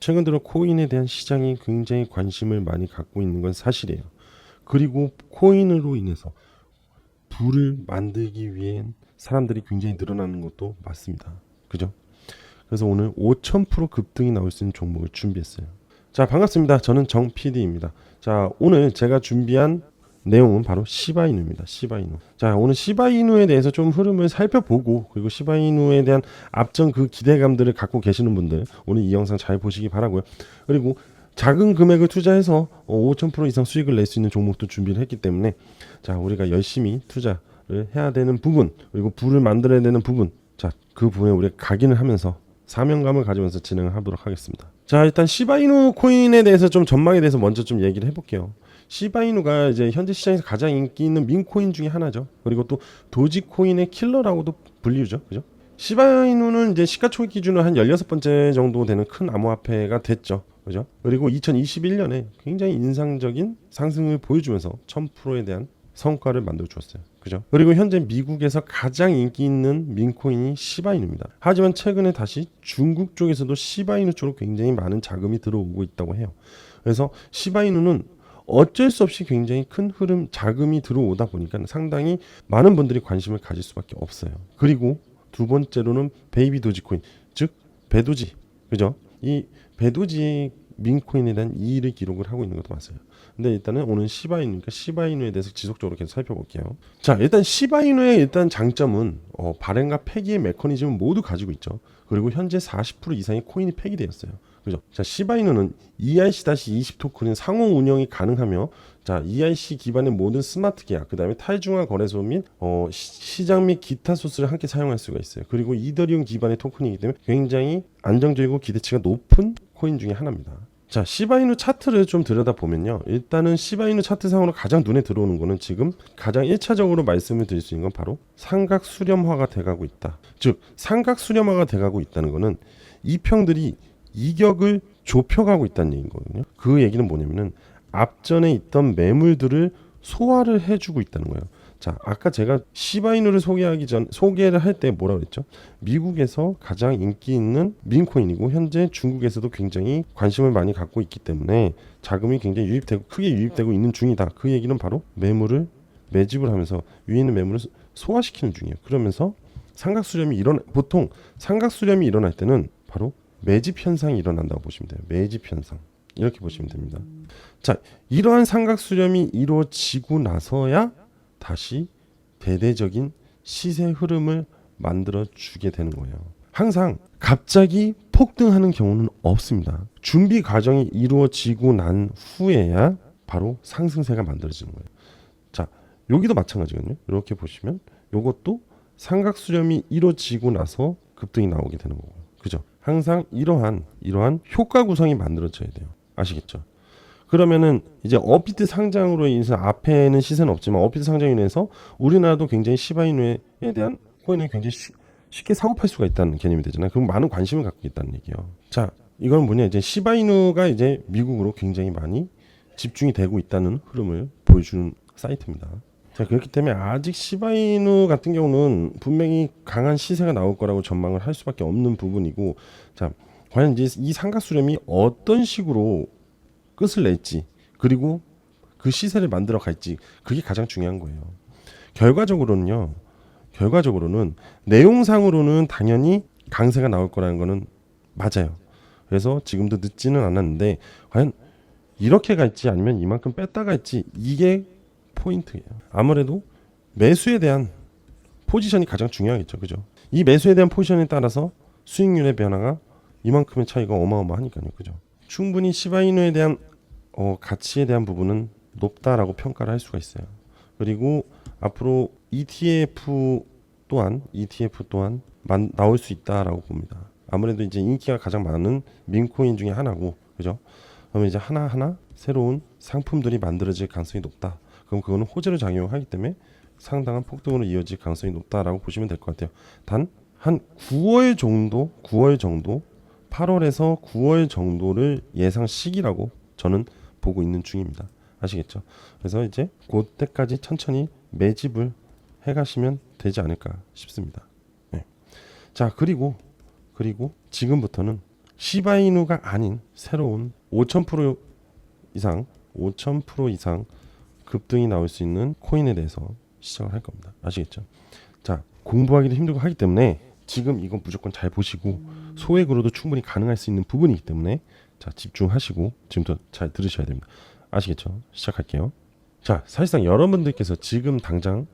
최근 들어 코인에 대한 시장이 굉장히 관심을 많이 갖고 있는 건 사실이에요. 그리고 코인으로 인해서 부를 만들기 위한 사람들이 굉장히 늘어나는 것도 맞습니다. 그죠? 그래서 오늘 5000% 급등이 나올 수 있는 종목을 준비했어요. 자, 반갑습니다. 저는 정 PD입니다. 자, 오늘 제가 준비한 내용은 바로 시바이누입니다. 시바이누. 자, 오늘 시바이누에 대해서 좀 흐름을 살펴보고, 그리고 시바이누에 대한 앞전 그 기대감들을 갖고 계시는 분들 오늘 이 영상 잘 보시기 바라고요. 그리고 작은 금액을 투자해서 5000% 이상 수익을 낼 수 있는 종목도 준비를 했기 때문에, 자, 우리가 열심히 투자를 해야 되는 부분, 그리고 부를 만들어야 되는 부분, 자, 그 부분에 우리가 각인을 하면서 사명감을 가지면서 진행을 하도록 하겠습니다. 자, 일단 시바이누 코인에 대해서 좀 전망에 대해서 먼저 좀 얘기를 해볼게요. 시바이누가 이제 현재 시장에서 가장 인기 있는 밈코인 중에 하나죠. 그리고 또 도지코인의 킬러라고도 불리우죠. 그죠? 시바이누는 이제 시가총액 기준으로 한 16번째 정도 되는 큰 암호화폐가 됐죠. 그죠? 그리고 2021년에 굉장히 인상적인 상승을 보여주면서 1000%에 대한 성과를 만들어 주었어요. 그죠? 그리고 현재 미국에서 가장 인기 있는 밈코인이 시바이누입니다. 하지만 최근에 다시 중국 쪽에서도 시바이누 쪽으로 굉장히 많은 자금이 들어오고 있다고 해요. 그래서 시바이누는 어쩔 수 없이 굉장히 큰 흐름 자금이 들어오다 보니까 상당히 많은 분들이 관심을 가질 수밖에 없어요. 그리고 두 번째로는 베이비 도지코인, 즉 배도지, 그죠? 이 배도지 밈코인에 대한 이의를 기록을 하고 있는 것도 맞아요. 근데 일단은 오늘 시바이누니까 시바이누에 대해서 지속적으로 계속 살펴볼게요. 자, 일단 시바이누의 일단 장점은 발행과 폐기의 메커니즘을 모두 가지고 있죠. 그리고 현재 40% 이상의 코인이 폐기되었어요. 그죠? 자, 시바이누는 ERC-20 토큰은 상호 운영이 가능하며, 자, ERC 기반의 모든 스마트 계약, 그 다음에 탈중앙 거래소 및 시장 및 기타 소스를 함께 사용할 수가 있어요. 그리고 이더리움 기반의 토큰이기 때문에 굉장히 안정적이고 기대치가 높은 코인 중에 하나입니다. 자, 시바이누 차트를 좀 들여다보면요, 일단은 시바이누 차트상으로 가장 눈에 들어오는 거는 지금 가장 1차적으로 말씀을 드릴 수 있는 건 바로 삼각 수렴화가 돼가고 있다. 즉 삼각 수렴화가 돼가고 있다는 거는 이평들이 이격을 좁혀가고 있다는 얘기거든요. 그 얘기는 뭐냐면은 앞전에 있던 매물들을 소화를 해주고 있다는 거예요. 자, 아까 제가 시바이누를 소개를 할 때 뭐라 그랬죠? 미국에서 가장 인기 있는 밈코인이고 현재 중국에서도 굉장히 관심을 많이 갖고 있기 때문에 자금이 굉장히 유입되고 크게 유입되고 있는 중이다. 그 얘기는 바로 매물을 매집을 하면서 위에 있는 매물을 소화시키는 중이에요. 그러면서 보통 삼각수렴이 일어날 때는 바로 매집 현상이 일어난다고 보시면 돼요. 매집 현상. 이렇게 보시면 됩니다. 자, 이러한 삼각 수렴이 이루어지고 나서야 다시 대대적인 시세 흐름을 만들어 주게 되는 거예요. 항상 갑자기 폭등하는 경우는 없습니다. 준비 과정이 이루어지고 난 후에야 바로 상승세가 만들어지는 거예요. 자, 여기도 마찬가지거든요. 이렇게 보시면 이것도 삼각 수렴이 이루어지고 나서 급등이 나오게 되는 거고, 그죠? 항상 이러한 효과 구성이 만들어져야 돼요. 아시겠죠? 그러면은 이제 업비트 상장으로 인해서 앞에는 시세는 없지만 업비트 상장으로 인해서 우리나라도 굉장히 시바이누에 대한 코인을 굉장히 쉽게 사고 팔 수가 있다는 개념이 되잖아요. 그럼 많은 관심을 갖고 있다는 얘기예요. 자, 이건 뭐냐, 이제 시바이누가 이제 미국으로 굉장히 많이 집중이 되고 있다는 흐름을 보여주는 사이트입니다. 자, 그렇기 때문에 아직 시바이누 같은 경우는 분명히 강한 시세가 나올 거라고 전망을 할 수밖에 없는 부분이고, 자, 과연 이제 이 삼각 수렴이 어떤 식으로 끝을 낼지, 그리고 그 시세를 만들어 갈지, 그게 가장 중요한 거예요. 결과적으로는 내용상으로는 당연히 강세가 나올 거라는 거는 맞아요. 그래서 지금도 늦지는 않았는데 과연 이렇게 갈지 아니면 이만큼 뺐다 갈지, 이게 포인트예요. 아무래도 매수에 대한 포지션이 가장 중요하겠죠. 그죠? 이 매수에 대한 포지션에 따라서 수익률의 변화가 이만큼의 차이가 어마어마하니까요. 그죠? 충분히 시바이누에 대한 가치에 대한 부분은 높다라고 평가를 할 수가 있어요. 그리고 앞으로 ETF 또한 나올 수 있다라고 봅니다. 아무래도 이제 인기가 가장 많은 밈코인 중에 하나고, 그죠? 그러면 이제 하나하나 새로운 상품들이 만들어질 가능성이 높다. 그럼 그거는 호재로 작용하기 때문에 상당한 폭등으로 이어질 가능성이 높다라고 보시면 될 것 같아요. 단 한 9월 정도, 8월에서 9월 정도를 예상 시기라고 저는 보고 있는 중입니다. 아시겠죠? 그래서 이제 그때까지 천천히 매집을 해가시면 되지 않을까 싶습니다. 네. 자, 그리고 지금부터는 시바이누가 아닌 새로운 5000% 이상 급등이 나올 수 있는 코인에 대해서 시작을 할 겁니다. 아시겠죠? 자, 공부하기도 힘들고 하기 때문에 지금 이건 무조건 잘 보시고 소액으로도 충분히 가능할 수 있는 부분이기 때문에 자, 집중하시고 지금부터 잘 들으셔야 됩니다. 아시겠죠? 시작할게요. 자, 사실상 여러분들께서 지금 당장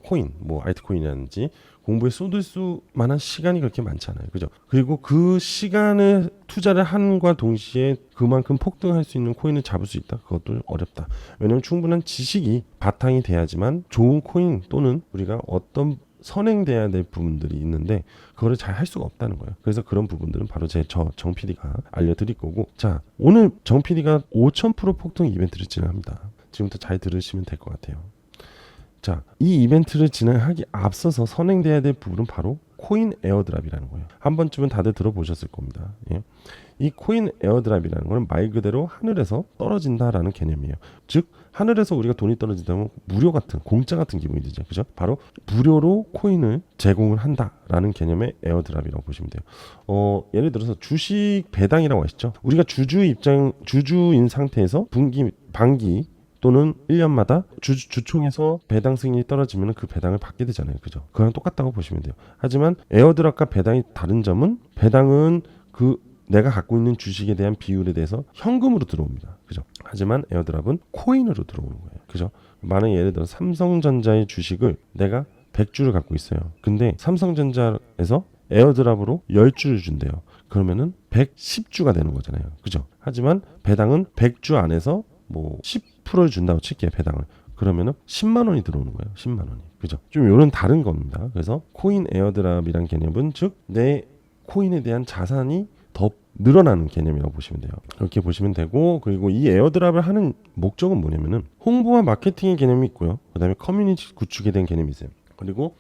코인, 뭐 알트코인이라든지 공부에 쏟을 수 만한 시간이 그렇게 많지 않아요. 그죠? 그리고 그 시간을 투자를 함과 동시에 그만큼 폭등할 수 있는 코인을 잡을 수 있다. 그것도 어렵다. 왜냐하면 충분한 지식이 바탕이 돼야지만 좋은 코인 또는 우리가 어떤 선행돼야 될 부분들이 있는데 그거를 잘 할 수가 없다는 거예요. 그래서 그런 부분들은 바로 정 PD가 알려드릴 거고, 자, 오늘 정 PD가 5000% 폭등 이벤트를 진행합니다. 지금부터 잘 들으시면 될 것 같아요. 자, 이 이벤트를 진행하기 앞서서 선행돼야 될 부분은 바로 코인 에어드랍이라는 거예요. 한 번쯤은 다들 들어보셨을 겁니다. 예. 이 코인 에어드랍이라는 거는 말 그대로 하늘에서 떨어진다라는 개념이에요. 즉 하늘에서 우리가 돈이 떨어진다면 무료 같은, 공짜 같은 기분이 들죠. 그죠? 바로 무료로 코인을 제공을 한다라는 개념의 에어드랍이라고 보시면 돼요. 예를 들어서 주식 배당이라고 하시죠. 우리가 주주인 상태에서 반기 또는 1년마다 주총에서 배당 승인이 떨어지면 그 배당을 받게 되잖아요. 그죠? 그거랑 똑같다고 보시면 돼요. 하지만 에어드랍과 배당이 다른 점은, 배당은 내가 갖고 있는 주식에 대한 비율에 대해서 현금으로 들어옵니다. 그죠? 하지만 에어드랍은 코인으로 들어오는 거예요. 그죠? 만약에 예를 들어 삼성전자의 주식을 내가 100주를 갖고 있어요. 근데 삼성전자에서 에어드랍으로 10주를 준대요. 그러면은 110주가 되는 거잖아요. 그죠? 하지만 배당은 100주 안에서 뭐 10%를 준다고 칠게요. 배당을. 그러면은 10만 원이 들어오는 거예요. 10만 원이. 그죠? 좀 요런 다른 겁니다. 그래서 코인 에어드랍이란 개념은 즉 내 코인에 대한 자산이 더 늘어나는 개념이라고 보시면 돼요. 그렇게 보시면 되고, 그리고 이 에어드랍을 하는 목적은 뭐냐면은 홍보와 마케팅의 개념이 있고요. 그다음에 커뮤니티 구축에 대한 개념이 있어요. 그리고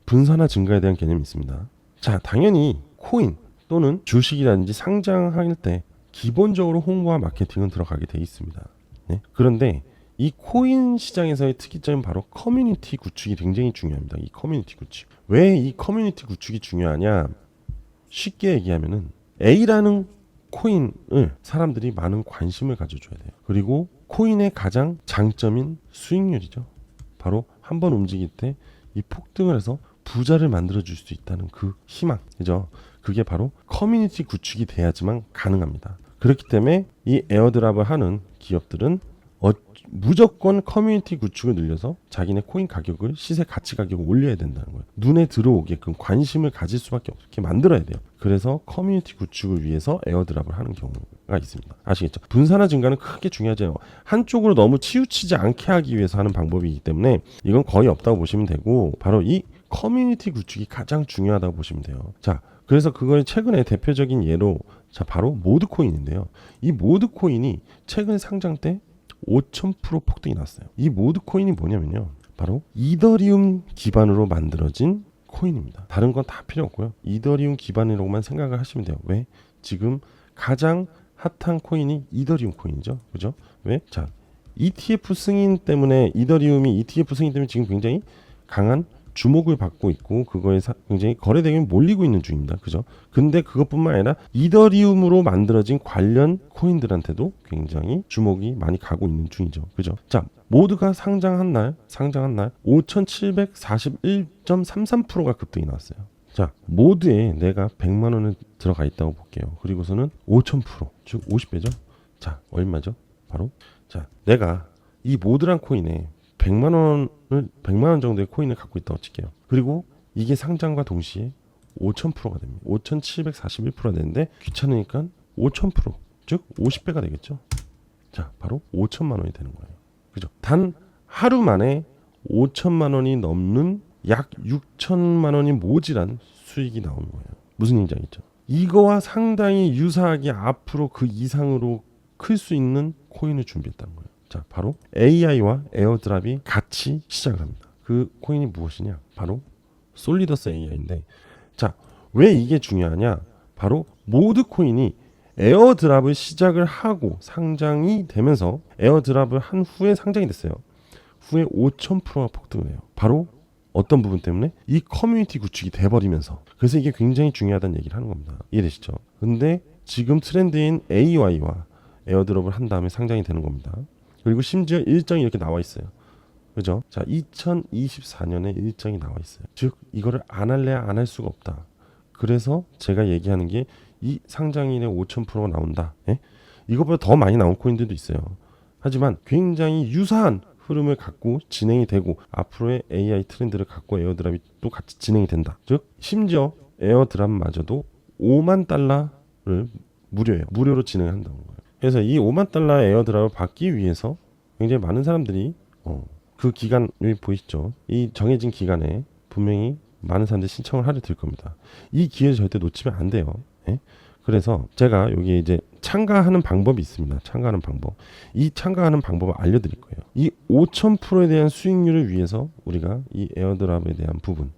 분산화 증가에 대한 개념이 있습니다. 자, 당연히 코인 또는 주식이라든지 상장할 때 기본적으로 홍보와 마케팅은 들어가게 돼 있습니다. 네? 그런데 이 코인 시장에서의 특이점은 바로 커뮤니티 구축이 굉장히 중요합니다. 이 커뮤니티 구축. 왜 이 커뮤니티 구축이 중요하냐? 쉽게 얘기하면은 A라는 코인을 사람들이 많은 관심을 가져줘야 돼요. 그리고 코인의 가장 장점인 수익률이죠. 바로 한번 움직일 때 이 폭등을 해서 부자를 만들어줄 수 있다는 그 희망, 그죠? 그게 바로 커뮤니티 구축이 돼야지만 가능합니다. 그렇기 때문에 이 에어드랍을 하는 기업들은 무조건 커뮤니티 구축을 늘려서 자기네 코인 가격을, 시세 가치 가격을 올려야 된다는 거예요. 눈에 들어오게끔 관심을 가질 수밖에 없게 만들어야 돼요. 그래서 커뮤니티 구축을 위해서 에어드랍을 하는 경우가 있습니다. 아시겠죠? 분산화 증가는 크게 중요하지 않아요. 한쪽으로 너무 치우치지 않게 하기 위해서 하는 방법이기 때문에 이건 거의 없다고 보시면 되고, 바로 이 커뮤니티 구축이 가장 중요하다고 보시면 돼요. 자, 그래서 그걸 최근에 대표적인 예로, 자, 바로 모드코인인데요. 이 모드코인이 최근 상장 때 5000% 폭등이 났어요. 이 모드코인이 뭐냐면요, 바로 이더리움 기반으로 만들어진 코인입니다. 다른 건 다 필요 없고요. 이더리움 기반으로만 생각을 하시면 돼요. 왜? 지금 가장 핫한 코인이 이더리움 코인이죠. 그죠? 왜? 자, ETF 승인 때문에, 이더리움이 ETF 승인 때문에 지금 굉장히 강한 주목을 받고 있고, 그거에 굉장히 거래대금이 몰리고 있는 중입니다. 그죠? 근데 그것뿐만 아니라 이더리움으로 만들어진 관련 코인들한테도 굉장히 주목이 많이 가고 있는 중이죠. 그죠? 자, 모두가 상장한 날 5741.33%가 급등이 나왔어요. 자, 모두에 내가 100만 원을 들어가 있다고 볼게요. 그리고서는 5000%, 즉 50배죠. 자, 얼마죠? 바로, 자, 내가 이 모드란 코인에 100만 원 정도의 코인을 갖고 있다고 칠게요. 그리고 이게 상장과 동시에 5000%가 됩니다. 5741%가 되는데, 귀찮으니까 5000%, 즉 50배가 되겠죠. 자, 바로 5천만 원이 되는 거예요. 그죠? 단 하루 만에 5천만 원이 넘는 약 6천만 원이 모자란 수익이 나오는 거예요. 무슨 얘기인지 알겠죠? 이거와 상당히 유사하게 앞으로 그 이상으로 클 수 있는 코인을 준비했다는 거예요. 자, 바로 AI와 에어드랍이 같이 시작을 합니다. 그 코인이 무엇이냐? 바로 솔리더스 AI인데, 자, 왜 이게 중요하냐? 바로 모드 코인이 에어드랍을 시작을 하고 상장이 되면서, 에어드랍을 한 후에 상장이 됐어요. 후에 5000%가 폭등을 해요. 바로 어떤 부분 때문에? 이 커뮤니티 구축이 돼버리면서. 그래서 이게 굉장히 중요하다는 얘기를 하는 겁니다. 이해되시죠? 근데 지금 트렌드인 AY와 에어드롭을 한 다음에 상장이 되는 겁니다. 그리고 심지어 일정이 이렇게 나와 있어요. 그죠? 자, 2024년에 일정이 나와 있어요. 즉 이거를 안 할래야 안 할 수가 없다. 그래서 제가 얘기하는 게 이 상장일에 5000%가 나온다. 예? 이것보다 더 많이 나온 코인들도 있어요. 하지만 굉장히 유사한 흐름을 갖고 진행이 되고 앞으로의 AI 트렌드를 갖고 에어드랍이 또 같이 진행이 된다. 즉 심지어 에어드랍마저도 5만 달러를 무료로 진행한다는 거예요. 그래서 이 5만 달러 에어드랍을 받기 위해서 굉장히 많은 사람들이 그 기간 여기 보이시죠? 이 정해진 기간에 분명히 많은 사람들이 신청을 하려 들 겁니다. 이 기회를 절대 놓치면 안 돼요. 예? 그래서 제가 여기 이제 참가하는 방법이 있습니다. 참가하는 방법. 이 참가하는 방법을 알려드릴 거예요. 이 5000%에 대한 수익률을 위해서 우리가 이 에어드랍에 대한 부분,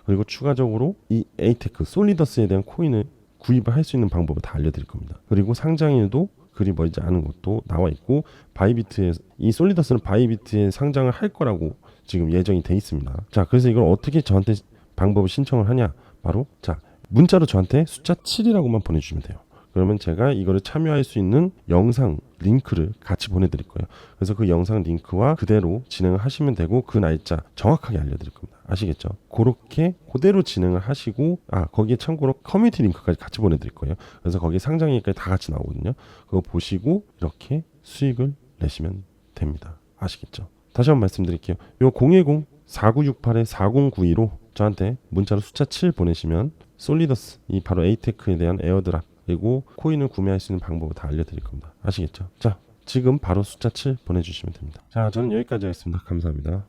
그리고 추가적으로 이 에이테크, 솔리더스에 대한 코인을 구입을 할 수 있는 방법을 다 알려드릴 겁니다. 그리고 상장일도 그리 멀지 않은 것도 나와 있고 바이비트에 이 솔리더스는 바이비트에 상장을 할 거라고 지금 예정이 돼 있습니다. 자, 그래서 이걸 어떻게 저한테 방법을 신청을 하냐? 바로 자, 문자로 저한테 숫자 7이라고만 보내주시면 돼요. 그러면 제가 이거를 참여할 수 있는 영상 링크를 같이 보내드릴 거예요. 그래서 그 영상 링크와 그대로 진행을 하시면 되고 그 날짜 정확하게 알려드릴 겁니다. 아시겠죠? 그렇게 그대로 진행을 하시고 거기에 참고로 커뮤니티 링크까지 같이 보내드릴 거예요. 그래서 거기에 상장일까지 다 같이 나오거든요. 그거 보시고 이렇게 수익을 내시면 됩니다. 아시겠죠? 다시 한번 말씀드릴게요. 요 010-4968-4092로 저한테 문자로 숫자 7 보내시면 솔리더스, 이 바로 에이테크에 대한 에어드랍 그리고 코인을 구매할 수 있는 방법을 다 알려드릴 겁니다. 아시겠죠? 자, 지금 바로 숫자 7 보내주시면 됩니다. 자, 저는 여기까지 하겠습니다. 감사합니다.